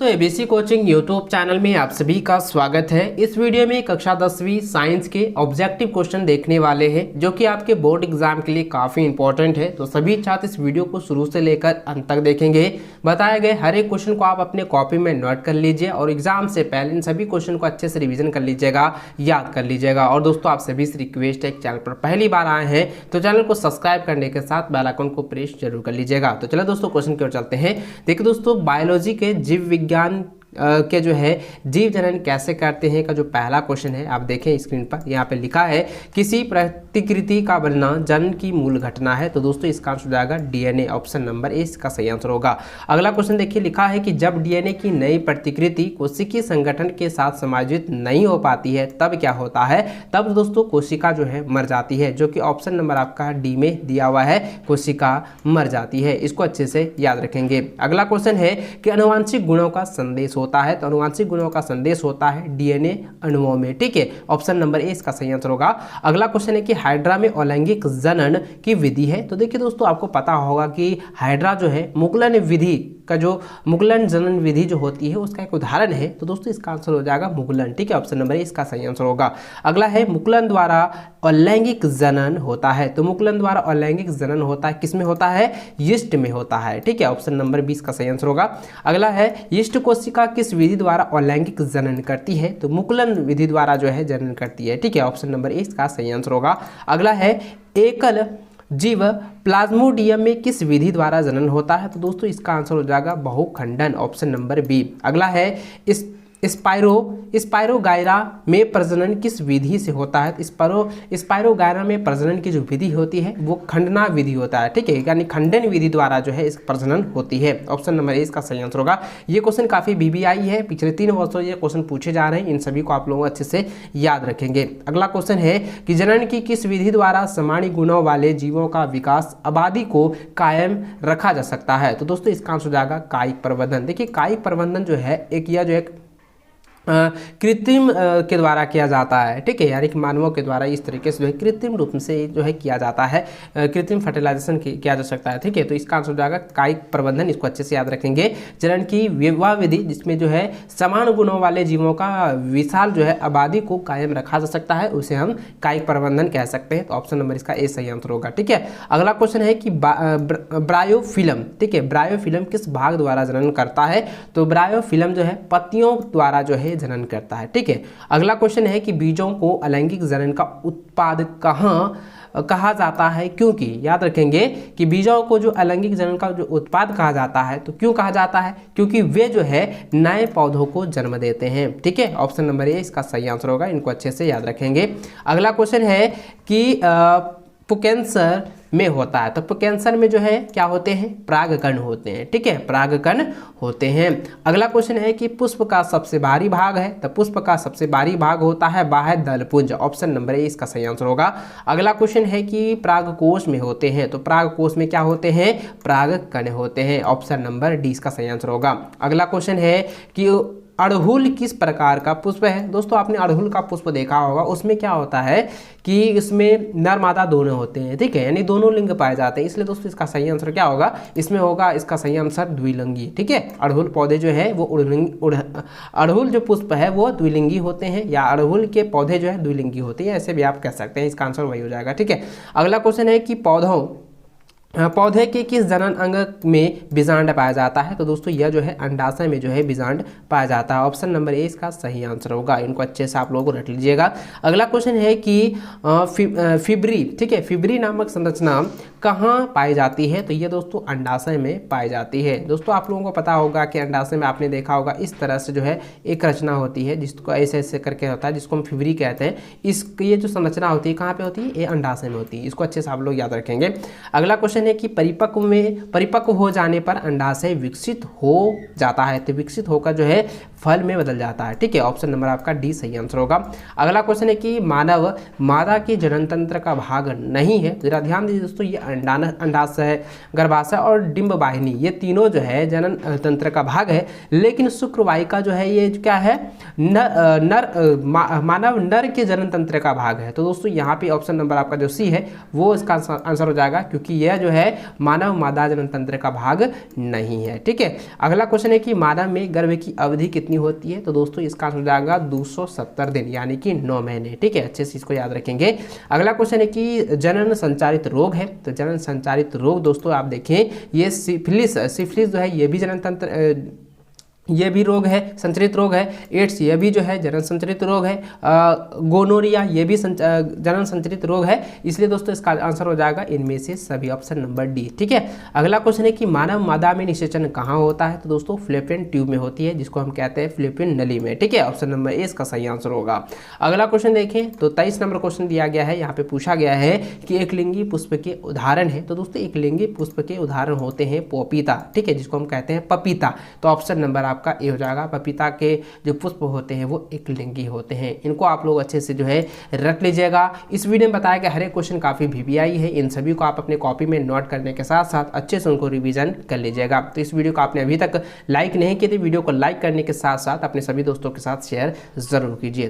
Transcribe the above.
तो ABC coaching YouTube channel में आप सभी का स्वागत है। इस वीडियो में कक्षा 10वीं साइंस के ऑब्जेक्टिव क्वेश्चन देखने वाले हैं जो कि आपके बोर्ड एग्जाम के लिए काफ़ी इंपॉर्टेंट है। तो सभी छात्र इस वीडियो को शुरू से लेकर अंत तक देखेंगे। बताए गए हर एक क्वेश्चन को आप अपने कॉपी में नोट कर लीजिए और एग्जाम से पहले इन सभी क्वेश्चन को अच्छे से रिविजन कर लीजिएगा, याद कर लीजिएगा। और दोस्तों आप सभी से रिक्वेस्ट है, चैनल पर पहली बार आए हैं तो चैनल को सब्सक्राइब करने के साथ बेल आइकन को प्रेस जरूर कर लीजिएगा। तो चलो दोस्तों क्वेश्चन की ओर चलते हैं। देखिए दोस्तों, बायोलॉजी के जीव विज्ञान के जो है जीव जनन कैसे करते हैं का जो पहला क्वेश्चन है, आप देखें स्क्रीन पर यहाँ पे लिखा है किसी प्रतिकृति का बनना जनन की मूल घटना है। तो दोस्तों इसका आंसर हो जाएगा डीएनए, ऑप्शन नंबर ए इसका सही आंसर होगा। अगला क्वेश्चन देखिए, लिखा है कि जब डीएनए की नई प्रतिकृति कोशिकीय संगठन के साथ समायोजित नहीं हो पाती है तब क्या होता है? तब दोस्तों कोशिका जो है मर जाती है, जो कि ऑप्शन नंबर आपका डी में दिया हुआ है, कोशिका मर जाती है। इसको अच्छे से याद रखेंगे। अगला क्वेश्चन है कि अनुवांशिक गुणों का संदेश होता है। तो अनुवांशिक गुणों का संदेश होता है डीएनए अणुओं में, ठीक है, ऑप्शन नंबर ए इसका सही आंसर होगा। अगला क्वेश्चन है कि हाइड्रा में अलैंगिक जनन की विधि है। तो देखिए दोस्तों, आपको पता होगा कि हाइड्रा जो है मुकुलन विधि का जो मुकुलन जनन विधि जो होती है उसका एक उदाहरण है। तो दोस्तों इसका आंसर हो जाएगा मुकुलन, ठीक है, ऑप्शन नंबर ए इसका सही आंसर होगा। अगला है मुकुलन द्वारा अलैंगिक जनन होता है। तो मुकुलन द्वारा अलैंगिक जनन होता है, किसमें होता है? यीस्ट में होता है, ठीक है, ऑप्शन नंबर 20 का सही आंसर होगा। अगला है यीस्ट कोशिका किस विधि द्वारा अलैंगिक जनन करती है? तो मुकुलन विधि द्वारा जो है जनन करती है, ठीक है, ऑप्शन नंबर ए इसका सही आंसर होगा। अगला है एकल जीव प्लाज्मोडियम में किस विधि द्वारा जनन होता है? तो दोस्तों इसका आंसर हो जाएगा बहुखंडन, ऑप्शन नंबर बी। अगला है स्पाइरोगायरा में प्रजनन किस विधि से होता है? स्पाइरोगायरा में प्रजनन की जो विधि होती है वो खंडना विधि होता है, ठीक है, यानी खंडन विधि द्वारा जो है इस प्रजनन होती है, ऑप्शन नंबर ए इसका सही आंसर होगा। ये क्वेश्चन काफी बीबीआई है, पिछले 3 वर्षों ये क्वेश्चन पूछे जा रहे हैं, इन सभी को आप लोग अच्छे से याद रखेंगे। अगला क्वेश्चन है कि जनन की किस विधि द्वारा समान गुणों वाले जीवों का विकास आबादी को कायम रखा जा सकता है? तो दोस्तों इसका आंसर हो जाएगा कायिक प्रवर्धन। देखिए कायिक प्रवर्धन जो है एक कृत्रिम के द्वारा किया जाता है, ठीक है, यानी कि मानवों के द्वारा इस तरीके से जो है कृत्रिम रूप से जो है किया जाता है, कृत्रिम फर्टिलाइजेशन किया जा सकता है, ठीक है। तो इसका आंसर हो जाएगा कायिक प्रबंधन, इसको अच्छे से याद रखेंगे। जनन की विवाह विधि जिसमें जो है समान गुणों वाले जीवों का विशाल जो है आबादी को कायम रखा जा सकता है, उसे हम कायिक प्रबंधन कह सकते हैं। तो ऑप्शन नंबर इसका ए सही आंसर होगा, ठीक है। अगला क्वेश्चन है कि ब्रायोफिल्म, ठीक है, ब्रायोफिल्म किस भाग द्वारा जनन करता है? तो ब्रायोफिल्म जो है पत्तियों द्वारा जो है जनन करता है, ठीक है। अगला क्वेश्चन है कि बीजों को अलैंगिक जनन का उत्पाद कहा जाता है, क्योंकि याद रखेंगे कि बीजों को जो अलैंगिक जनन का जो उत्पाद कहा जाता है, तो क्यों कहा जाता है? क्योंकि वे जो है नए पौधों को जन्म देते हैं, ठीक है, ऑप्शन नंबर ए इसका सही आंसर होगा। इनको अच्छे से याद रखेंगे। अगला क्वेश्चन है कि पुकेंसर में होता है। तो पुकेंसर में जो है क्या होते हैं? परागकण होते हैं, ठीक है, परागकण होते हैं। अगला क्वेश्चन है कि पुष्प का सबसे भारी भाग है। तो पुष्प का सबसे भारी भाग होता है बाह्य दलपुंज, ऑप्शन नंबर ए इसका सही आंसर होगा। अगला क्वेश्चन है कि परागकोश में होते हैं। तो परागकोश में क्या होते हैं? परागकण होते हैं, ऑप्शन नंबर डी इसका सही आंसर होगा। अगला क्वेश्चन है कि अड़हुल किस प्रकार का पुष्प है? दोस्तों आपने अड़हुल का पुष्प देखा होगा, उसमें क्या होता है कि इसमें नर मादा दोनों होते हैं, ठीक है, यानी दोनों लिंग पाए जाते हैं, इसलिए दोस्तों इसका सही आंसर क्या होगा? इसमें होगा इसका सही आंसर द्विलिंगी, ठीक है। अड़हुल पौधे जो है वो अड़हुल जो पुष्प है वो द्विलिंगी होते हैं, या अड़हुल के पौधे जो है द्विलिंगी होते हैं, ऐसे भी आप कह सकते हैं। इसका आंसर वही हो जाएगा, ठीक है। अगला क्वेश्चन है कि पौधे के किस जनन अंग में बीजांड पाया जाता है? तो दोस्तों यह जो है अंडाशय में जो है बीजांड पाया जाता है, ऑप्शन नंबर ए इसका सही आंसर होगा। इनको अच्छे से आप लोग रट लीजिएगा। अगला क्वेश्चन है कि फिब्री, ठीक है, फिब्री नामक संरचना कहाँ पाई जाती है? तो ये दोस्तों अंडाशय में पाई जाती है। दोस्तों आप लोगों को पता होगा कि अंडाशय में आपने देखा होगा इस तरह से जो है एक रचना होती है जिसको ऐसे ऐसे करके होता है, जिसको हम फिब्री कहते हैं। ये जो संरचना होती है कहाँ पे होती है? ये अंडाशय में होती है, इसको अच्छे से आप लोग याद रखेंगे। अगला क्वेश्चन है कि परिपक्व हो जाने पर अंडाशय विकसित हो जाता है। तो विकसित होकर जो है फल में बदल जाता है, ठीक है, ऑप्शन नंबर आपका डी सही आंसर होगा। अगला क्वेश्चन है कि मानव मादा के जनन तंत्र का भाग नहीं है। जरा ध्यान दीजिए दोस्तों, ये अंडाशय, गर्भाशय और डिंब वाहिनी, ये तीनों जो है जनन तंत्र का भाग है, लेकिन शुक्रवाहिका जो है ये क्या है? मानव नर के जनन तंत्र का भाग है। तो दोस्तों यहाँ पे ऑप्शन नंबर आपका जो सी है वो इसका आंसर हो जाएगा, क्योंकि यह जो है मानव मादा जनन तंत्र का भाग नहीं है। ठीक है, अगला क्वेश्चन है कि मानव में गर्भ की अवधि कितनी होती है? तो दोस्तों इसका आंसर हो जाएगा 270 दिन यानी कि 9 महीने। ठीक है, अच्छे से इसको याद रखेंगे। अगला क्वेश्चन है कि जनन संचारित रोग है। तो जनन संचारित रोग दोस्तों आप देखें, ये सिफिलिस जो है ये भी जनन तंत्र ये भी रोग है, संचरित रोग है। एड्स ये भी जो है जनन संचरित रोग है। गोनोरिया ये भी जनन संचरित रोग है। इसलिए दोस्तों इसका आंसर हो जाएगा इनमें से सभी, ऑप्शन नंबर डी। ठीक है, अगला क्वेश्चन है कि मानव मादा में निषेचन कहाँ होता है? तो दोस्तों फ्लैपियन ट्यूब में होती है, जिसको हम कहते हैं फ्लैपियन नली में। ठीक है, ऑप्शन नंबर ए इसका सही आंसर होगा। अगला क्वेश्चन देखें तो 23 नंबर क्वेश्चन दिया गया है। यहाँ पे पूछा गया है कि एक लिंगी पुष्प के उदाहरण है। तो दोस्तों एक लिंगी पुष्प के उदाहरण होते हैं पपीता। ठीक है, जिसको हम कहते हैं पपीता। तो ऑप्शन नंबर आपका ए हो जाएगा। पपीता के जो पुष्प होते हैं वो एक लिंगी होते हैं। इनको आप लोग अच्छे से जो है रख लीजिएगा। इस वीडियो में बताया गया हर एक क्वेश्चन काफ़ी VVI है। इन सभी को आप अपने कॉपी में नोट करने के साथ साथ अच्छे से उनको रिवीजन कर लीजिएगा। तो इस वीडियो को आपने अभी तक लाइक नहीं किया तो वीडियो को लाइक करने के साथ साथ अपने सभी दोस्तों के साथ शेयर जरूर कीजिए।